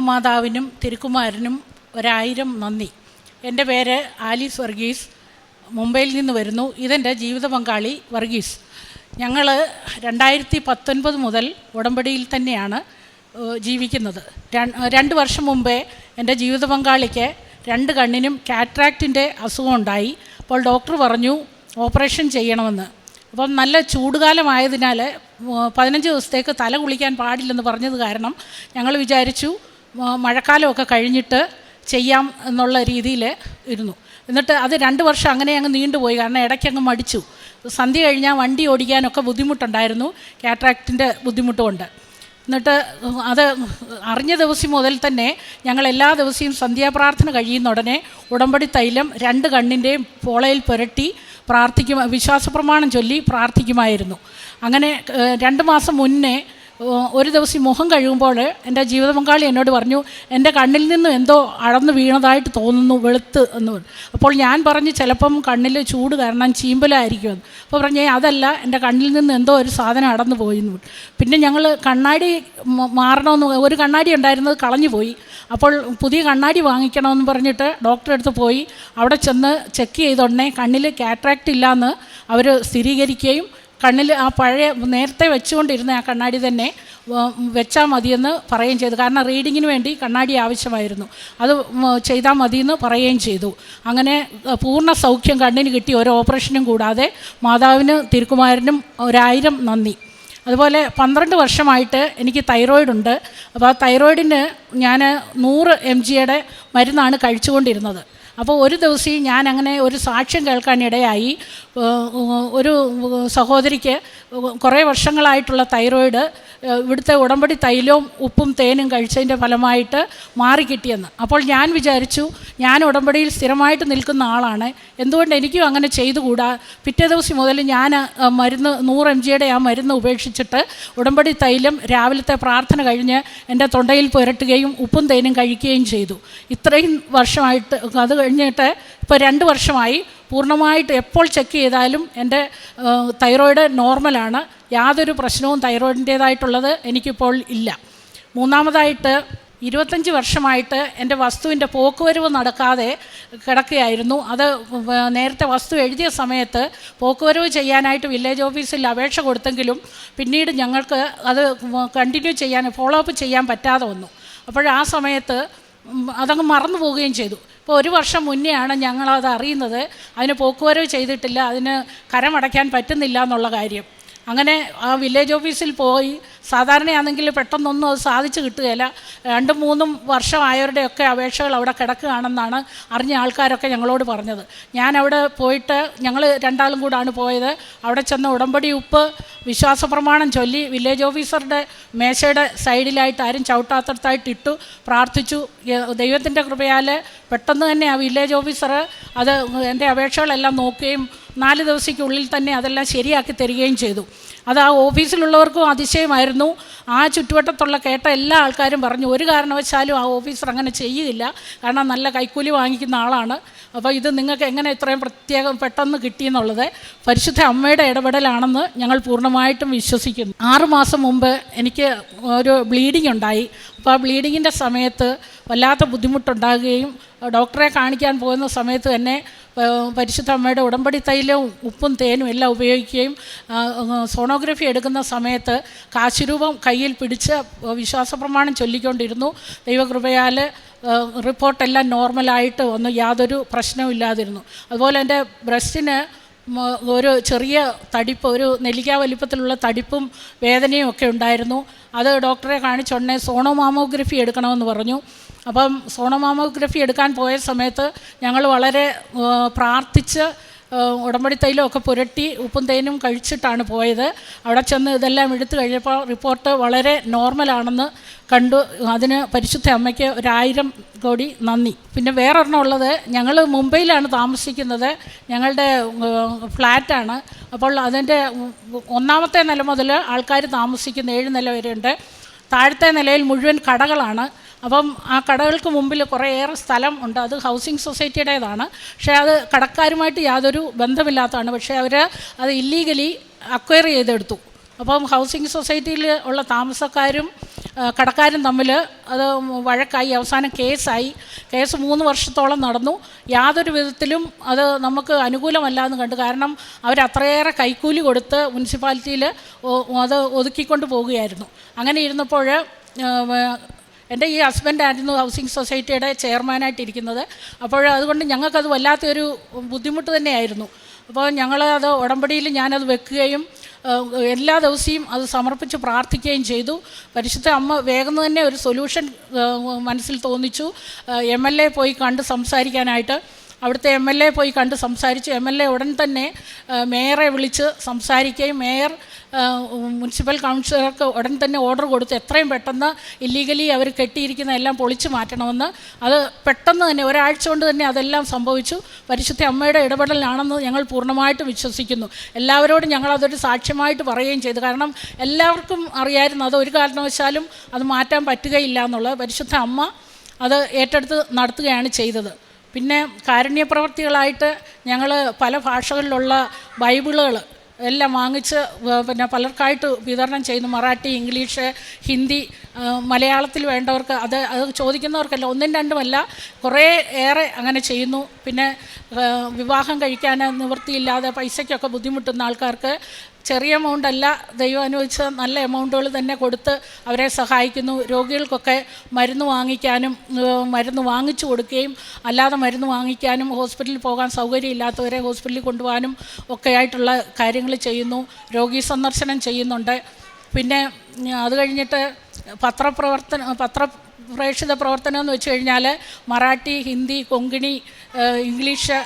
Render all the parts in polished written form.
ദൈവമാതാവിനും തിരുക്കുമാരനും 1000 നന്ദി. എൻ്റെ പേര് ആലീസ് വർഗീസ്, മുംബൈയിൽ നിന്ന് വരുന്നു. ഇതെൻ്റെ ജീവിത പങ്കാളി വർഗീസ്. ഞങ്ങൾ 2019 മുതൽ ഉടമ്പടിയിൽ തന്നെയാണ് ജീവിക്കുന്നത്. 2 വർഷം മുമ്പേ എൻ്റെ ജീവിത പങ്കാളിക്ക് 2 കണ്ണിനും കാറ്ററാക്റ്റിൻ്റെ അസുഖം ഉണ്ടായി. അപ്പോൾ ഡോക്ടർ പറഞ്ഞു ഓപ്പറേഷൻ ചെയ്യണമെന്ന്. അപ്പം നല്ല ചൂടുകാലമായതിനാൽ 15 ദിവസത്തേക്ക് തല കുളിക്കാൻ പാടില്ലെന്ന് പറഞ്ഞത് കാരണം ഞങ്ങൾ വിചാരിച്ചു മഴക്കാലമൊക്കെ കഴിഞ്ഞിട്ട് ചെയ്യാം എന്നുള്ള രീതിയിൽ ഇരുന്നു. എന്നിട്ട് അത് 2 വർഷം അങ്ങനെ അങ്ങ് നീണ്ടുപോയി. കാരണം ഇടയ്ക്കങ്ങ് മടിച്ചു. സന്ധ്യ കഴിഞ്ഞാൽ വണ്ടി ഓടിക്കാനൊക്കെ ബുദ്ധിമുട്ടുണ്ടായിരുന്നു, കാറ്ററാക്റ്റിൻ്റെ ബുദ്ധിമുട്ടുകൊണ്ട്. എന്നിട്ട് അത് അറിഞ്ഞ ദിവസം മുതൽ തന്നെ ഞങ്ങൾ എല്ലാ ദിവസവും സന്ധ്യാപ്രാർത്ഥന കഴിയുന്ന ഉടനെ ഉടമ്പടി തൈലം 2 കണ്ണിൻ്റെയും പോളയിൽ പുരട്ടി വിശ്വാസപ്രമാണം ചൊല്ലി പ്രാർത്ഥിക്കുമായിരുന്നു. അങ്ങനെ 2 മാസം മുന്നേ ഒരു ദിവസം മുഖം കഴുകുമ്പോൾ എൻ്റെ ജീവിത പങ്കാളി എന്നോട് പറഞ്ഞു, എൻ്റെ കണ്ണിൽ നിന്ന് എന്തോ അടർന്നു വീണതായിട്ട് തോന്നുന്നു, വെളുത്ത് എന്ന് പറഞ്ഞു. അപ്പോൾ ഞാൻ പറഞ്ഞു ചിലപ്പം കണ്ണിൽ ചൂട് കാരണം ചീമ്പലായിരിക്കുമെന്ന്. അപ്പോൾ പറഞ്ഞു അതല്ല, എൻ്റെ കണ്ണിൽ നിന്ന് എന്തോ ഒരു സാധനം അടർന്നു പോയെന്ന്. പിന്നെ ഞങ്ങൾ കണ്ണാടി മാറണമെന്ന്, ഒരു കണ്ണാടി ഉണ്ടായിരുന്നത് കളഞ്ഞു പോയി. അപ്പോൾ പുതിയ കണ്ണാടി വാങ്ങിക്കണമെന്ന് പറഞ്ഞിട്ട് ഡോക്ടറെ അടുത്ത് പോയി. അവിടെ ചെന്ന് ചെക്ക് ചെയ്തോടനെ കണ്ണിൽ കാറ്ററാക്റ്റ് ഇല്ലയെന്ന് അവർ സ്ഥിരീകരിക്കുകയും കണ്ണിൽ ആ പഴയ നേരത്തെ വെച്ചുകൊണ്ടിരുന്ന ആ കണ്ണാടി തന്നെ വെച്ചാൽ മതിയെന്ന് പറയുകയും ചെയ്തു. കാരണം റീഡിങ്ങിന് വേണ്ടി കണ്ണാടി ആവശ്യമായിരുന്നു, അത് ചെയ്താൽ മതിയെന്ന് പറയുകയും ചെയ്തു. അങ്ങനെ പൂർണ്ണ സൗഖ്യം കണ്ണിന് കിട്ടി, ഒരു ഓപ്പറേഷനും കൂടാതെ. മാതാവിന് തിരുക്കുമാരനും 1000 നന്ദി. അതുപോലെ 12 വർഷമായിട്ട് എനിക്ക് തൈറോയിഡുണ്ട്. അപ്പോൾ ആ തൈറോയിഡിന് ഞാൻ 100 mg മരുന്നാണ് കഴിച്ചുകൊണ്ടിരുന്നത്. അപ്പോൾ ഒരു ദിവസം ഞാൻ അങ്ങനെ ഒരു സാക്ഷ്യം കേൾക്കാനിടയായി. ഒരു സഹോദരിക്ക് കുറേ വർഷങ്ങളായിട്ടുള്ള തൈറോയിഡ് ഇവിടുത്തെ ഉടമ്പടി തൈലവും ഉപ്പും തേനും കഴിച്ചതിൻ്റെ ഫലമായിട്ട് മാറിക്കിട്ടിയെന്ന്. അപ്പോൾ ഞാൻ വിചാരിച്ചു, ഞാൻ ഉടമ്പടിയിൽ സ്ഥിരമായിട്ട് നിൽക്കുന്ന ആളാണ്, എന്തുകൊണ്ട് എനിക്കും അങ്ങനെ ചെയ്തുകൂടാ. പിറ്റേ ദിവസം മുതൽ ഞാൻ മരുന്ന് 100 mg ആ മരുന്ന് ഉപേക്ഷിച്ചിട്ട് ഉടമ്പടി തൈലം രാവിലത്തെ പ്രാർത്ഥന കഴിഞ്ഞ് എൻ്റെ തൊണ്ടയിൽ പുരട്ടുകയും ഉപ്പും തേനും കഴിക്കുകയും ചെയ്തു. ഇത്രയും വർഷമായിട്ട്, അത് കഴിഞ്ഞിട്ട് ഇപ്പോൾ 2 വർഷമായി പൂർണ്ണമായിട്ട് എപ്പോൾ ചെക്ക് ചെയ്താലും എൻ്റെ തൈറോയിഡ് നോർമലാണ്. യാതൊരു പ്രശ്നവും തൈറോയിഡിൻ്റേതായിട്ടുള്ളത് എനിക്കിപ്പോൾ ഇല്ല. മൂന്നാമതായിട്ട് 25 വർഷമായിട്ട് എൻ്റെ വസ്തുവിൻ്റെ പോക്കുവരവ് നടക്കാതെ കിടക്കുകയായിരുന്നു. അത് നേരത്തെ വസ്തു എഴുതിയ സമയത്ത് പോക്കുവരവ് ചെയ്യാനായിട്ട് വില്ലേജ് ഓഫീസിൽ അപേക്ഷ കൊടുത്തെങ്കിലും പിന്നീട് ഞങ്ങൾക്ക് അത് കണ്ടിന്യൂ ചെയ്യാൻ, ഫോളോ അപ്പ് ചെയ്യാൻ പറ്റാതെ വന്നു. അപ്പോൾ ആ സമയത്ത് അതങ്ങ് മറന്നു പോവുകയും ചെയ്തു. ഇപ്പോൾ 1 വർഷം മുന്നെയാണ് ഞങ്ങളത് അറിയുന്നത്, അതിന് പോക്കുവരവ് ചെയ്തിട്ടില്ല, അതിന് കരമടയ്ക്കാൻ പറ്റുന്നില്ല എന്നുള്ള കാര്യം. അങ്ങനെ ആ വില്ലേജ് ഓഫീസിൽ പോയി. സാധാരണയാണെങ്കിൽ പെട്ടെന്നൊന്നും അത് സാധിച്ചു കിട്ടുകയില്ല. 2-3 വർഷമായവരുടെയൊക്കെ അപേക്ഷകൾ അവിടെ കിടക്കുകയാണെന്നാണ് അറിഞ്ഞ ആൾക്കാരൊക്കെ ഞങ്ങളോട് പറഞ്ഞത്. ഞാൻ അവിടെ പോയിട്ട്, ഞങ്ങൾ 2 ആളും കൂടാണ് പോയത്. അവിടെ ചെന്ന് ഉടമ്പടി ഉപ്പ് വിശ്വാസപ്രമാണം ചൊല്ലി വില്ലേജ് ഓഫീസറുടെ മേശയുടെ സൈഡിലായിട്ട് ആരും ചവിട്ടാത്തടത്തായിട്ട് ഇട്ടു പ്രാർത്ഥിച്ചു. ദൈവത്തിൻ്റെ കൃപയാൽ പെട്ടെന്ന് തന്നെ ആ വില്ലേജ് ഓഫീസർ അത് എൻ്റെ അപേക്ഷകളെല്ലാം നോക്കുകയും 4 ദിവസത്തിനുള്ളിൽ തന്നെ അതെല്ലാം ശരിയാക്കി തരികയും ചെയ്തു. അത് ആ ഓഫീസിലുള്ളവർക്കും അതിശയമായിരുന്നു. ആ ചുറ്റുവട്ടത്തുള്ള കേട്ട എല്ലാ ആൾക്കാരും പറഞ്ഞു, ഒരു കാരണവശാലും ആ ഓഫീസർ അങ്ങനെ ചെയ്യുകയില്ല, കാരണം നല്ല കൈക്കൂലി വാങ്ങിക്കുന്ന ആളാണ്. അപ്പോൾ ഇത് നിങ്ങൾക്ക് എങ്ങനെ ഇത്രയും പ്രത്യേകം പെട്ടെന്ന് കിട്ടിയെന്നുള്ളത് പരിശുദ്ധ അമ്മയുടെ ഇടപെടലാണെന്ന് ഞങ്ങൾ പൂർണ്ണമായിട്ടും വിശ്വസിക്കുന്നു. 6 മാസം മുമ്പ് എനിക്ക് ഒരു ബ്ലീഡിങ് ഉണ്ടായി. അപ്പോൾ ആ ബ്ലീഡിങ്ങിൻ്റെ സമയത്ത് വല്ലാത്ത ബുദ്ധിമുട്ടുണ്ടാകുകയും ഡോക്ടറെ കാണിക്കാൻ പോകുന്ന സമയത്ത് തന്നെ പരിശുദ്ധ അമ്മയുടെ ഉടമ്പടി തൈലവും ഉപ്പും തേനും എല്ലാം ഉപയോഗിക്കുകയും സോണോഗ്രഫി എടുക്കുന്ന സമയത്ത് കാശുരൂപം കയ്യിൽ പിടിച്ച് വിശ്വാസപ്രമാണം ചൊല്ലിക്കൊണ്ടിരുന്നു. ദൈവകൃപയാൽ റിപ്പോർട്ടെല്ലാം നോർമലായിട്ട് വന്നു, യാതൊരു പ്രശ്നവും ഇല്ലാതിരുന്നു. അതുപോലെ എൻ്റെ ബ്രസ്റ്റിന് ഒരു ചെറിയ തടിപ്പ്, ഒരു നെല്ലിക്ക വലിപ്പത്തിലുള്ള തടിപ്പും വേദനയും ഒക്കെ ഉണ്ടായിരുന്നു. അത് ഡോക്ടറെ കാണിച്ചുടനെ സോണോമാമോഗ്രഫി എടുക്കണമെന്ന് പറഞ്ഞു. അപ്പം സോണോമാമോഗ്രഫി എടുക്കാൻ പോയ സമയത്ത് ഞങ്ങൾ വളരെ പ്രാർത്ഥിച്ച് ഉടമ്പടി തൈലമൊക്കെ പുരട്ടി ഉപ്പും തേനും കഴിച്ചിട്ടാണ് പോയത്. അവിടെ ചെന്ന് ഇതെല്ലാം എടുത്തു കഴിഞ്ഞപ്പോൾ റിപ്പോർട്ട് വളരെ നോർമലാണെന്ന് കണ്ടു. അതിന് പരിശുദ്ധ അമ്മയ്ക്ക് 1000 കോടി നന്ദി. പിന്നെ വേറൊരെണ്ണം ഉള്ളത്, ഞങ്ങൾ മുംബൈയിലാണ് താമസിക്കുന്നത്. ഞങ്ങളുടെ ഫ്ലാറ്റാണ്. അപ്പോൾ അതിൻ്റെ 1ാമത്തെ നില മുതൽ ആൾക്കാർ താമസിക്കുന്ന 7 നില വരെയുണ്ട്. താഴത്തെ നിലയിൽ മുഴുവൻ കടകളാണ്. അപ്പം ആ കടകൾക്ക് മുമ്പിൽ കുറേയേറെ സ്ഥലം ഉണ്ട്. അത് ഹൗസിംഗ് സൊസൈറ്റിയുടേതാണ്. പക്ഷേ അത് കടക്കാരുമായിട്ട് യാതൊരു ബന്ധമില്ലാത്തതാണ്. പക്ഷേ അവർ അത് ഇല്ലീഗലി അക്വയർ ചെയ്തെടുത്തു. അപ്പം ഹൗസിംഗ് സൊസൈറ്റിയിൽ ഉള്ള താമസക്കാരും കടക്കാരും തമ്മിൽ അത് വഴക്കായി, അവസാനം കേസായി. കേസ് 3 വർഷത്തോളം നടന്നു. യാതൊരു വിധത്തിലും അത് നമുക്ക് അനുകൂലമല്ല എന്ന് കണ്ടു. കാരണം അവരത്രയേറെ കൈക്കൂലി കൊടുത്ത് മുനിസിപ്പാലിറ്റിയിൽ അത് ഒതുക്കിക്കൊണ്ട് പോവുകയായിരുന്നു. അങ്ങനെ ഇരുന്നപ്പോൾ എൻ്റെ ഈ ഹസ്ബൻഡായിരുന്നു ഹൗസിംഗ് സൊസൈറ്റിയുടെ ചെയർമാനായിട്ടിരിക്കുന്നത്. അപ്പോൾ അതുകൊണ്ട് ഞങ്ങൾക്കത് വല്ലാത്തൊരു ബുദ്ധിമുട്ട് തന്നെയായിരുന്നു. അപ്പോൾ ഞങ്ങൾ അത് ഉടമ്പടിയിൽ ഞാനത് വെക്കുകയും എല്ലാ ദിവസവും അത് സമർപ്പിച്ച് പ്രാർത്ഥിക്കുകയും ചെയ്തു. പരിശുദ്ധ അമ്മ വേഗം തന്നെ ഒരു സൊല്യൂഷൻ മനസ്സിൽ തോന്നിച്ചു. MLA പോയി കണ്ട് സംസാരിക്കാനായിട്ട്. അവിടുത്തെ MLA പോയി കണ്ട് സംസാരിച്ചു. MLA ഉടൻ തന്നെ മേയറെ വിളിച്ച് സംസാരിക്കുകയും മേയർ മുനിസിപ്പൽ കൗൺസിലർക്ക് ഉടൻ തന്നെ ഓർഡർ കൊടുത്ത് എത്രയും പെട്ടെന്ന് ഇല്ലീഗലി അവർ കെട്ടിയിരിക്കുന്ന എല്ലാം പൊളിച്ചു മാറ്റണമെന്ന്. അത് പെട്ടെന്ന് തന്നെ ഒരാഴ്ച കൊണ്ട് തന്നെ അതെല്ലാം സംഭവിച്ചു. പരിശുദ്ധ അമ്മയുടെ ഇടപെടലാണെന്ന് ഞങ്ങൾ പൂർണ്ണമായിട്ടും വിശ്വസിക്കുന്നു. എല്ലാവരോടും ഞങ്ങളതൊരു സാക്ഷ്യമായിട്ട് പറയുകയും ചെയ്തു. കാരണം എല്ലാവർക്കും അറിയായിരുന്നു അത് ഒരു കാരണവശാലും അത് മാറ്റാൻ പറ്റുകയില്ല എന്നുള്ളത്. പരിശുദ്ധ അമ്മ അത് ഏറ്റെടുത്ത് നടത്തുകയാണ് ചെയ്തത്. പിന്നെ കാരുണ്യപ്രവർത്തികളായിട്ട് ഞങ്ങൾ പല ഭാഷകളിലുള്ള ബൈബിളുകൾ എല്ലാം വാങ്ങിച്ച് പിന്നെ പലർക്കായിട്ട് വിതരണം ചെയ്യുന്നു. മറാഠി, ഇംഗ്ലീഷ്, ഹിന്ദി, മലയാളത്തിൽ വേണ്ടവർക്ക് അത് ചോദിക്കുന്നവർക്കല്ല, 1-2 കുറേ ഏറെ അങ്ങനെ ചെയ്യുന്നു. പിന്നെ വിവാഹം കഴിക്കാൻ നിവൃത്തിയില്ലാതെ പൈസയ്ക്കൊക്കെ ബുദ്ധിമുട്ടുന്ന ആൾക്കാർക്ക് ചെറിയ എമൗണ്ടല്ല, ദൈവം അനുവദിച്ച നല്ല എമൗണ്ടുകൾ തന്നെ കൊടുത്ത് അവരെ സഹായിക്കുന്നു. രോഗികൾക്കൊക്കെ മരുന്ന് വാങ്ങിക്കാനും മരുന്ന് വാങ്ങിച്ചു കൊടുക്കുകയും അല്ലാതെ മരുന്ന് വാങ്ങിക്കാനും ഹോസ്പിറ്റലിൽ പോകാൻ സൗകര്യമില്ലാത്തവരെ ഹോസ്പിറ്റലിൽ കൊണ്ടുപോകാനും ഒക്കെ ആയിട്ടുള്ള കാര്യങ്ങൾ ചെയ്യുന്നു. രോഗി സന്ദർശനം ചെയ്യുന്നുണ്ട്. പിന്നെ അത് കഴിഞ്ഞിട്ട് പ്രേക്ഷിത പ്രവർത്തനം എന്ന് വെച്ച് കഴിഞ്ഞാൽ മറാഠി, ഹിന്ദി, കൊങ്കിണി, ഇംഗ്ലീഷ്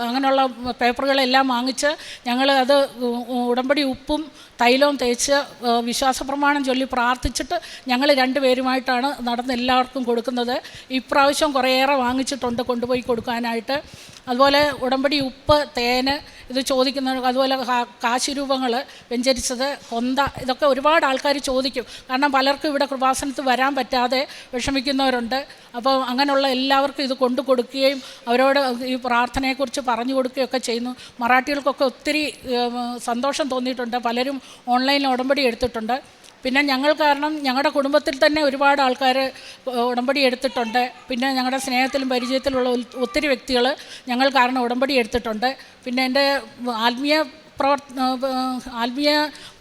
അങ്ങനെയുള്ള പേപ്പറുകളെല്ലാം വാങ്ങിച്ച് ഞങ്ങൾ അത് ഉടമ്പടി ഉപ്പും തൈലവും തേച്ച് വിശ്വാസപ്രമാണം ചൊല്ലി പ്രാർത്ഥിച്ചിട്ട് ഞങ്ങൾ 2 പേരുമായിട്ടാണ് നടന്ന് എല്ലാവർക്കും കൊടുക്കുന്നത്. ഇപ്രാവശ്യം കുറേയേറെ വാങ്ങിച്ചിട്ടുണ്ട് കൊണ്ടുപോയി കൊടുക്കാനായിട്ട്. അതുപോലെ ഉടമ്പടി ഉപ്പ്, തേന് ഇത് ചോദിക്കുന്ന, അതുപോലെ കാശുരൂപങ്ങൾ, വെഞ്ചരിച്ചത്, കൊന്ത, ഇതൊക്കെ ഒരുപാട് ആൾക്കാർ ചോദിക്കും. കാരണം പലർക്കും ഇവിടെ കൃപാസനത്ത് വരാൻ പറ്റാതെ വിഷമിക്കുന്നവരുണ്ട്. അപ്പോൾ അങ്ങനെയുള്ള എല്ലാവർക്കും ഇത് കൊണ്ടു കൊടുക്കുകയും അവരോട് ഈ പ്രാർത്ഥനയെക്കുറിച്ച് പറഞ്ഞു കൊടുക്കുകയൊക്കെ ചെയ്യുന്നു. മറാഠികൾക്കൊക്കെ ഒത്തിരി സന്തോഷം തോന്നിയിട്ടുണ്ട്. പലരും ഓൺലൈനിൽ ഉടമ്പടി എടുത്തിട്ടുണ്ട്. പിന്നെ ഞങ്ങൾ കാരണം ഞങ്ങളുടെ കുടുംബത്തിൽ തന്നെ ഒരുപാട് ആൾക്കാർ ഉടമ്പടി എടുത്തിട്ടുണ്ട്. പിന്നെ ഞങ്ങളുടെ സ്നേഹത്തിലും പരിചയത്തിലുള്ള ഒത്തിരി വ്യക്തികൾ ഞങ്ങൾ കാരണം ഉടമ്പടി എടുത്തിട്ടുണ്ട്. പിന്നെ എൻ്റെ ആത്മീയ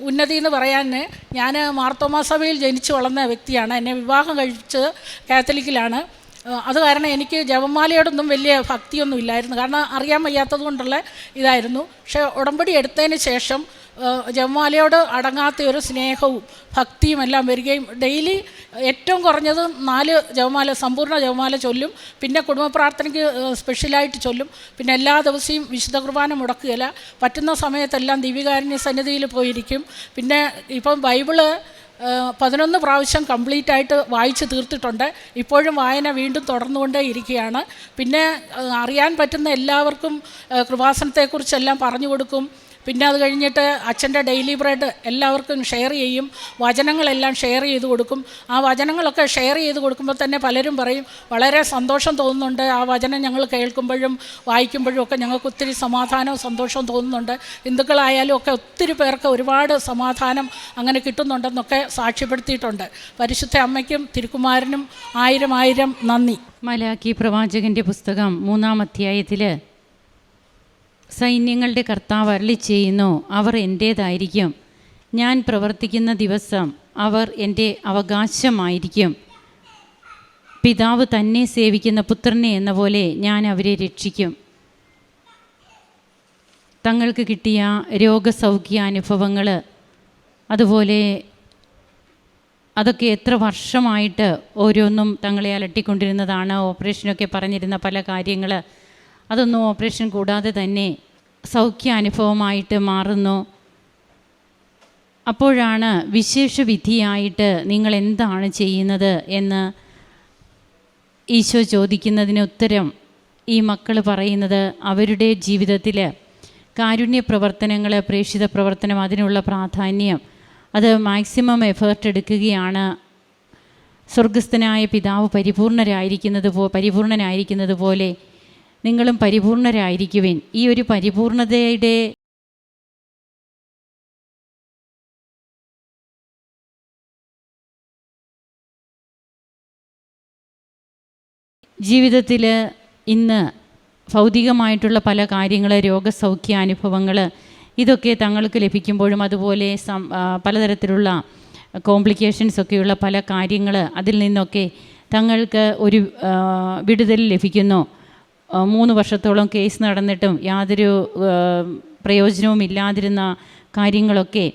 ഉന്നതി എന്ന് പറയാൻ, ഞാൻ മാർത്തോമാ സഭയിൽ ജനിച്ചു വളർന്ന വ്യക്തിയാണ്. എന്നെ വിവാഹം കഴിച്ചത് കാത്തലിക്കിലാണ്. അത് കാരണം എനിക്ക് ജപമാലയോടൊന്നും വലിയ ഭക്തിയൊന്നും ഇല്ലായിരുന്നു. കാരണം അറിയാൻ വയ്യാത്തത് കൊണ്ടുള്ള ഇതായിരുന്നു. പക്ഷേ ഉടമ്പടി എടുത്തതിന് ശേഷം ജപമാലയോട് അടങ്ങാത്ത ഒരു സ്നേഹവും ഭക്തിയും എല്ലാം വരികയും ഡെയിലി ഏറ്റവും കുറഞ്ഞത് 4 ജപമാല, സമ്പൂർണ്ണ ജപമാല ചൊല്ലും. പിന്നെ കുടുംബ പ്രാർത്ഥനയ്ക്ക് സ്പെഷ്യലായിട്ട് ചൊല്ലും. പിന്നെ എല്ലാ ദിവസവും വിശുദ്ധ കുർബാന മുടക്കുകയില്ല. പറ്റുന്ന സമയത്തെല്ലാം ദിവ്യകാരുണ്യ സന്നിധിയിൽ പോയിരിക്കും. പിന്നെ ഇപ്പം ബൈബിള് 11 പ്രാവശ്യം കംപ്ലീറ്റായിട്ട് വായിച്ച് തീർത്തിട്ടുണ്ട്. ഇപ്പോഴും വായന വീണ്ടും തുടർന്നുകൊണ്ടേ ഇരിക്കുകയാണ്. പിന്നെ അറിയാൻ പറ്റുന്ന എല്ലാവർക്കും കൃപാസനത്തെക്കുറിച്ചെല്ലാം പറഞ്ഞു കൊടുക്കും. പിന്നെ അത് കഴിഞ്ഞിട്ട് അച്ഛൻ്റെ ഡെയിലി ബ്രെഡ് എല്ലാവർക്കും ഷെയർ ചെയ്യും. വചനങ്ങളെല്ലാം ഷെയർ ചെയ്ത് കൊടുക്കും. ആ വചനങ്ങളൊക്കെ ഷെയർ ചെയ്ത് കൊടുക്കുമ്പോൾ തന്നെ പലരും പറയും വളരെ സന്തോഷം തോന്നുന്നുണ്ട്, ആ വചനം ഞങ്ങൾ കേൾക്കുമ്പോഴും വായിക്കുമ്പോഴും ഒക്കെ ഞങ്ങൾക്ക് ഒത്തിരി സമാധാനവും സന്തോഷവും തോന്നുന്നുണ്ട്. ഹിന്ദുക്കളായാലും ഒക്കെ ഒത്തിരി പേർക്ക് ഒരുപാട് സമാധാനം അങ്ങനെ കിട്ടുന്നുണ്ടെന്നൊക്കെ സാക്ഷ്യപ്പെടുത്തിയിട്ടുണ്ട്. പരിശുദ്ധ അമ്മയ്ക്കും തിരുക്കുമാരനും 1000 നന്ദി. മലാക്കി പ്രവാചകൻ്റെ പുസ്തകം 3-ാം അധ്യായത്തിൽ സൈന്യങ്ങളുടെ കർത്താവ് അരുളി ചെയ്യുന്നു, അവർ എൻ്റേതായിരിക്കും, ഞാൻ പ്രവർത്തിക്കുന്ന ദിവസം അവർ എൻ്റെ അവകാശമായിരിക്കും. പിതാവ് തന്നെ സേവിക്കുന്ന പുത്രനെ എന്ന പോലെ ഞാൻ അവരെ രക്ഷിക്കും. തങ്ങൾക്ക് കിട്ടിയ രോഗസൗഖ്യാനുഭവങ്ങൾ, അതുപോലെ അതൊക്കെ എത്ര വർഷമായിട്ട് ഓരോന്നും തങ്ങളെ അലട്ടിക്കൊണ്ടിരുന്നതാണ്. ഓപ്പറേഷനൊക്കെ പറഞ്ഞിരുന്ന പല കാര്യങ്ങൾ, അതൊന്നും ഓപ്പറേഷൻ കൂടാതെ തന്നെ സൗഖ്യാനുഭവമായിട്ട് മാറുന്നു. അപ്പോഴാണ് വിശേഷവിധിയായിട്ട് നിങ്ങൾ എന്താണ് ചെയ്യുന്നത് എന്ന് ഈശോ ചോദിക്കുന്നതിന് ഉത്തരം ഈ മക്കൾ പറയുന്നത് അവരുടെ ജീവിതത്തിൽ കാരുണ്യ പ്രവർത്തനങ്ങൾ, പ്രേക്ഷിത പ്രവർത്തനം, അതിനുള്ള പ്രാധാന്യം, അത് മാക്സിമം എഫേർട്ട് എടുക്കുകയാണ്. സ്വർഗസ്ഥനായ പിതാവ് പരിപൂർണനായിരിക്കുന്നത് പോലെ നിങ്ങളും പരിപൂർണരായിരിക്കുവിൻ. ഈ ഒരു പരിപൂർണതയുടെ ജീവിതത്തിൽ ഇന്ന് ഭൗതികമായിട്ടുള്ള പല കാര്യങ്ങൾ, രോഗസൗഖ്യാനുഭവങ്ങൾ, ഇതൊക്കെ തങ്ങൾക്ക് ലഭിക്കുമ്പോഴും അതുപോലെ പലതരത്തിലുള്ള കോംപ്ലിക്കേഷൻസൊക്കെയുള്ള പല കാര്യങ്ങൾ, അതിൽ നിന്നൊക്കെ തങ്ങൾക്ക് ഒരു വിടുതൽ ലഭിക്കുന്നു. 3 വർഷത്തോളം കേസ് നടന്നിട്ടും യാതൊരു പ്രയോജനവും ഇല്ലാതിരുന്ന കാര്യങ്ങളൊക്കെ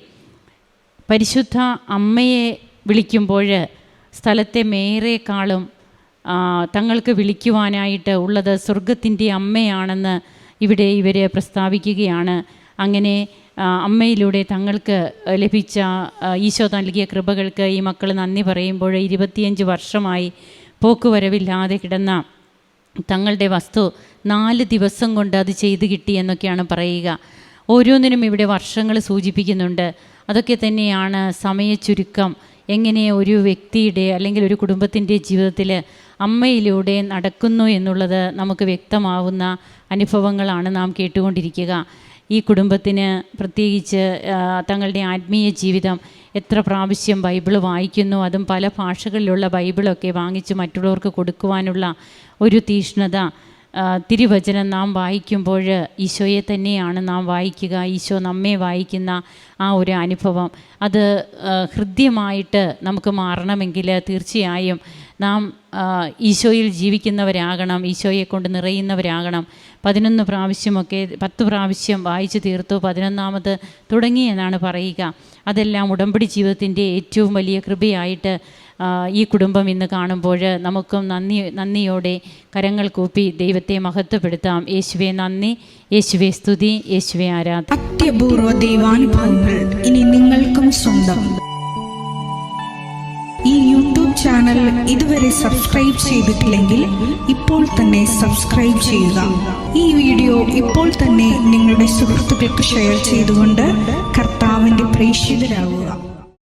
പരിശുദ്ധ അമ്മയെ വിളിക്കുമ്പോൾ സ്ഥലത്തെ മേയറേക്കാളും തങ്ങൾക്ക് വിളിക്കുവാനായിട്ട് ഉള്ളത് സ്വർഗത്തിൻ്റെ അമ്മയാണെന്ന് ഇവിടെ ഇവർ പ്രസ്താവിക്കുകയാണ്. അങ്ങനെ അമ്മയിലൂടെ തങ്ങൾക്ക് ലഭിച്ച ഈശോ നൽകിയ കൃപകൾക്ക് ഈ മക്കൾ നന്ദി പറയുമ്പോൾ 25 വർഷമായി പോക്കുവരവില്ലാതെ കിടന്ന തങ്ങളുടെ വസ്തു 4 ദിവസം കൊണ്ട് അത് ചെയ്തു കിട്ടി എന്നൊക്കെയാണ് പറയുക. ഓരോന്നിനും ഇവിടെ വർഷങ്ങൾ സൂചിപ്പിക്കുന്നുണ്ട്. അതൊക്കെ തന്നെയാണ് സമയച്ചുരുക്കം എങ്ങനെ ഒരു വ്യക്തിയുടെ അല്ലെങ്കിൽ ഒരു കുടുംബത്തിൻ്റെ ജീവിതത്തിൽ അമ്മയിലൂടെ നടക്കുന്നു എന്നുള്ളത് നമുക്ക് വ്യക്തമാവുന്ന അനുഭവങ്ങളാണ് നാം കേട്ടുകൊണ്ടിരിക്കുക. ഈ കുടുംബത്തിന് പ്രത്യേകിച്ച് തങ്ങളുടെ ആത്മീയ ജീവിതം എത്ര പ്രാവശ്യം ബൈബിൾ വായിക്കുന്നു, അതും പല ഭാഷകളിലുള്ള ബൈബിളൊക്കെ വാങ്ങിച്ച് മറ്റുള്ളവർക്ക് കൊടുക്കുവാനുള്ള ഒരു തീഷ്ണത. തിരുവചനം നാം വായിക്കുമ്പോൾ ഈശോയെ തന്നെയാണ് നാം വായിക്കുക. ഈശോ നമ്മെ വായിക്കുന്ന ആ ഒരു അനുഭവം അത് ഹൃദ്യമായിട്ട് നമുക്ക് മാറണമെങ്കിൽ തീർച്ചയായും നാം ഈശോയിൽ ജീവിക്കുന്നവരാകണം, ഈശോയെ കൊണ്ട് നിറയുന്നവരാകണം. 11 പ്രാവശ്യമൊക്കെ 10 പ്രാവശ്യം വായിച്ചു തീർത്തു, 11ാമത് തുടങ്ങി എന്നാണ് പറയുക. അതെല്ലാം ഉടമ്പടി ജീവിതത്തിൻ്റെ ഏറ്റവും വലിയ കൃപയായിട്ട് ഈ കുടുംബം ഇന്ന് കാണുമ്പോൾ നമുക്കും നന്ദിയോടെ കരങ്ങൾ കൂപ്പി ദൈവത്തെ മഹത്വപ്പെടുത്താം. യേശുവേ നന്ദി, യേശുവേ സ്തുതി, യേശുവേ ആരാധന. അത്യപൂർവ ദൈവാനുഭവങ്ങൾ ഇനി നിങ്ങൾക്കും സ്വന്തം. ഈ യൂട്യൂബ് ചാനൽ ഇതുവരെ സബ്സ്ക്രൈബ് ചെയ്തിട്ടില്ലെങ്കിൽ ഇപ്പോൾ തന്നെ സബ്സ്ക്രൈബ് ചെയ്യുക. ഈ വീഡിയോ ഇപ്പോൾ തന്നെ നിങ്ങളുടെ സുഹൃത്തുക്കൾക്ക് ഷെയർ ചെയ്തുകൊണ്ട് കർത്താവിൻ്റെ പ്രേക്ഷിതരാകുക.